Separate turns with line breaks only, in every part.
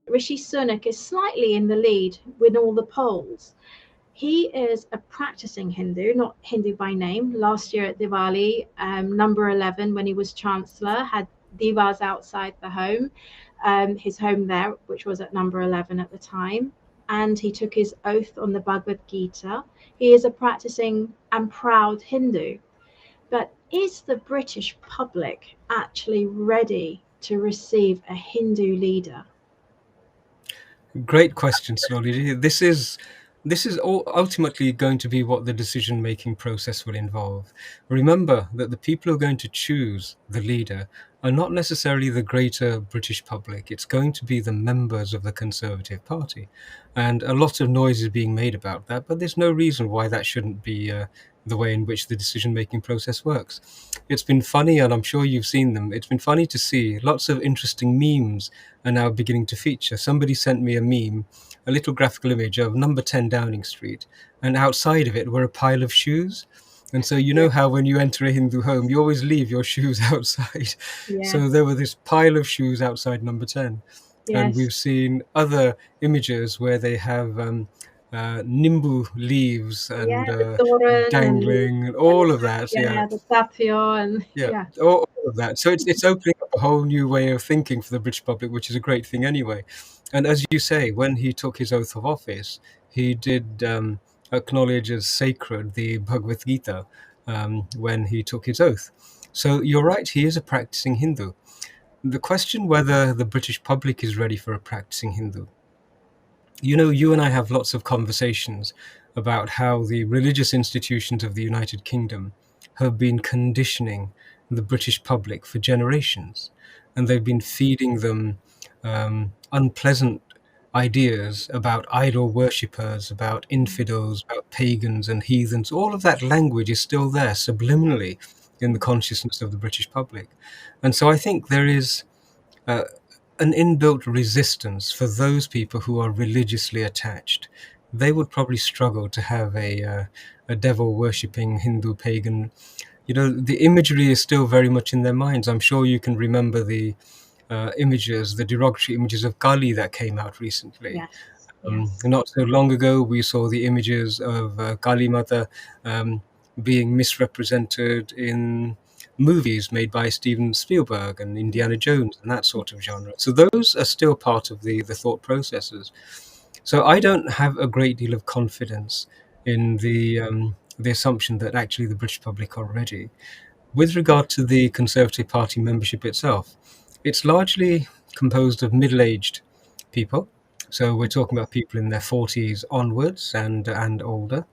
Rishi Sunak is slightly in the lead with all the polls. He is a practicing Hindu, not Hindu by name. Last year at Diwali, number 11, when he was Chancellor, had divas outside the home, his home there, which was at number 11 at the time. And he took his oath on the Bhagavad Gita. He is a practicing and proud Hindu. But is the British public actually ready to receive a Hindu leader?
Great question, Sonali. This is ultimately going to be what the decision-making process will involve. Remember that the people who are going to choose the leader are not necessarily the greater British public. It's going to be the members of the Conservative Party. And a lot of noise is being made about that, but there's no reason why that shouldn't be the way in which the decision-making process works. It's been funny, and I'm sure you've seen them. It's been funny to see lots of interesting memes are now beginning to feature. Somebody sent me a meme, a little graphical image of number 10 Downing Street, and outside of it were a pile of shoes. And so you know how when you enter a Hindu home, you always leave your shoes outside.
Yes.
So there were this pile of shoes outside number 10.
Yes.
And we've seen other images where they have nimbu leaves and dangling and all of that.
Yeah, the sapio and
all of that. So it's opening up a whole new way of thinking for the British public, which is a great thing anyway. And as you say, when he took his oath of office, he did acknowledge as sacred the Bhagavad Gita when he took his oath. So you're right, he is a practicing Hindu. The question whether the British public is ready for a practicing Hindu. You know, you and I have lots of conversations about how the religious institutions of the United Kingdom have been conditioning the British public for generations, and they've been feeding them unpleasant ideas about idol worshippers, about infidels, about pagans and heathens. All of that language is still there subliminally in the consciousness of the British public. And so I think there is an inbuilt resistance for those people who are religiously attached. They would probably struggle to have a devil worshipping Hindu pagan. You know, the imagery is still very much in their minds. I'm sure you can remember the images, the derogatory images of Kali that came out recently.
Yes.
Not so long ago, we saw the images of Kali Mata being misrepresented in movies made by Steven Spielberg and Indiana Jones and that sort of genre. So those are still part of the thought processes. So I don't have a great deal of confidence in the assumption that actually the British public are ready. With regard to the Conservative Party membership itself, it's largely composed of middle-aged people. So we're talking about people in their 40s onwards and older.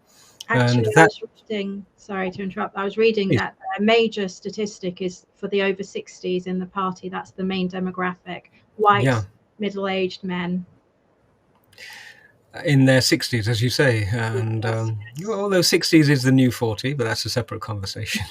Actually, I was reading, sorry to interrupt, I was reading that a major statistic is for the over 60s in the party. That's the main demographic, white, middle-aged men.
In their 60s, as you say. And although 60s is the new 40, but that's a separate conversation.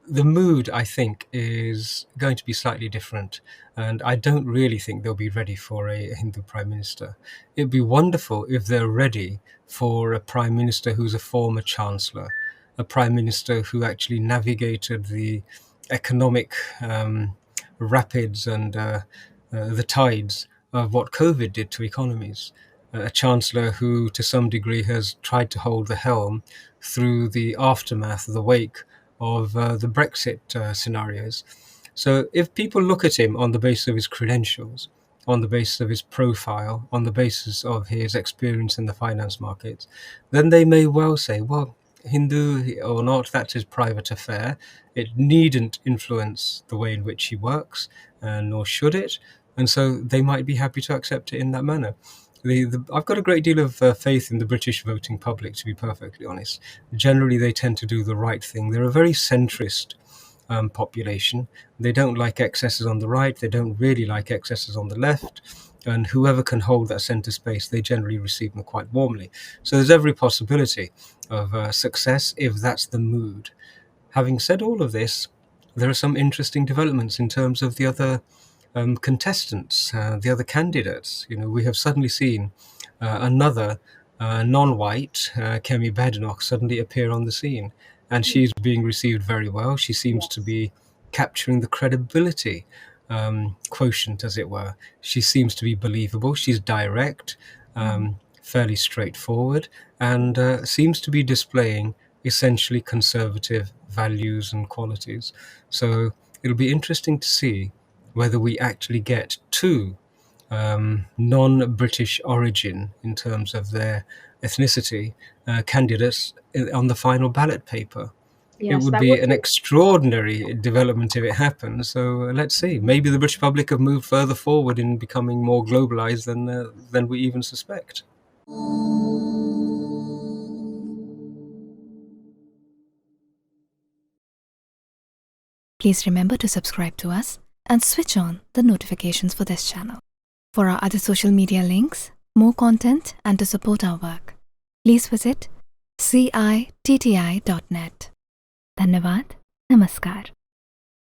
The mood, I think, is going to be slightly different. And I don't really think they'll be ready for a Hindu prime minister. It'd be wonderful if they're ready for a prime minister who's a former chancellor, a prime minister who actually navigated the economic rapids and the tides of what COVID did to economies. A chancellor who, to some degree, has tried to hold the helm through the aftermath, the wake of the Brexit scenarios. So if people look at him on the basis of his credentials, on the basis of his profile, on the basis of his experience in the finance markets, then they may well say, well, Hindu or not, that's his private affair. It needn't influence the way in which he works, nor should it. And so they might be happy to accept it in that manner. I've got a great deal of faith in the British voting public, to be perfectly honest. Generally, they tend to do the right thing. They're a very centrist population. They don't like excesses on the right. They don't really like excesses on the left. And whoever can hold that centre space, they generally receive them quite warmly. So there's every possibility of success if that's the mood. Having said all of this, there are some interesting developments in terms of the other contestants, the other candidates. You know, we have suddenly seen another non-white, Kemi Badenoch, suddenly appear on the scene. And she's being received very well. She seems to be capturing the credibility quotient, as it were. She seems to be believable. She's direct, fairly straightforward, and seems to be displaying essentially conservative values and qualities. So it'll be interesting to see whether we actually get two non-British origin in terms of their ethnicity candidates on the final ballot paper. It
Yes,
would
that
be
would
an
be.
extraordinary development if it happens. So let's see. Maybe the British public have moved further forward in becoming more globalized than we even suspect.
Please remember to subscribe to us and switch on the notifications for this channel. For our other social media links, more content, and to support our work, please visit citti.net. Dhanyavad. Namaskar.